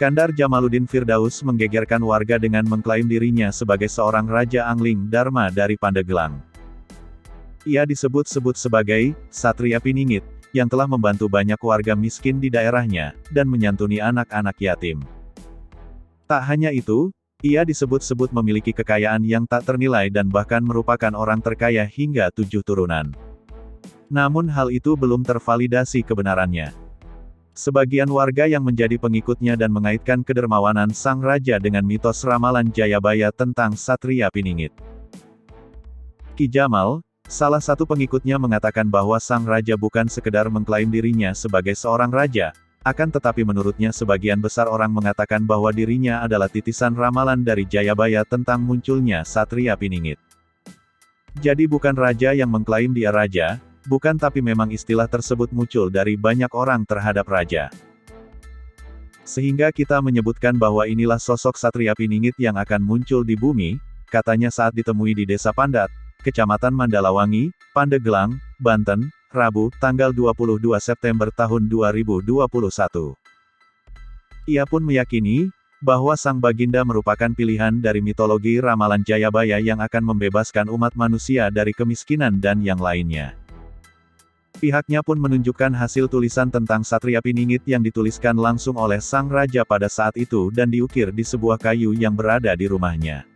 Iskandar Jamaluddin Firdaus menggegerkan warga dengan mengklaim dirinya sebagai seorang Raja Angling Dharma dari Pandeglang. Ia disebut-sebut sebagai Satria Piningit, yang telah membantu banyak warga miskin di daerahnya, dan menyantuni anak-anak yatim. Tak hanya itu, ia disebut-sebut memiliki kekayaan yang tak ternilai dan bahkan merupakan orang terkaya hingga 7 turunan. Namun hal itu belum tervalidasi kebenarannya. Sebagian warga yang menjadi pengikutnya dan mengaitkan kedermawanan sang raja dengan mitos ramalan Jayabaya tentang Satria Piningit. Ki Jamal, salah satu pengikutnya mengatakan bahwa sang raja bukan sekedar mengklaim dirinya sebagai seorang raja, akan tetapi menurutnya sebagian besar orang mengatakan bahwa dirinya adalah titisan ramalan dari Jayabaya tentang munculnya Satria Piningit. Jadi bukan raja yang mengklaim dia raja, bukan, tapi memang istilah tersebut muncul dari banyak orang terhadap raja. Sehingga kita menyebutkan bahwa inilah sosok Satria Piningit yang akan muncul di bumi, katanya saat ditemui di Desa Pandat, Kecamatan Mandalawangi, Pandeglang, Banten, Rabu, tanggal 22 September tahun 2021. Ia pun meyakini bahwa Sang Baginda merupakan pilihan dari mitologi ramalan Jayabaya yang akan membebaskan umat manusia dari kemiskinan dan yang lainnya. Pihaknya pun menunjukkan hasil tulisan tentang Satria Piningit yang dituliskan langsung oleh sang raja pada saat itu dan diukir di sebuah kayu yang berada di rumahnya.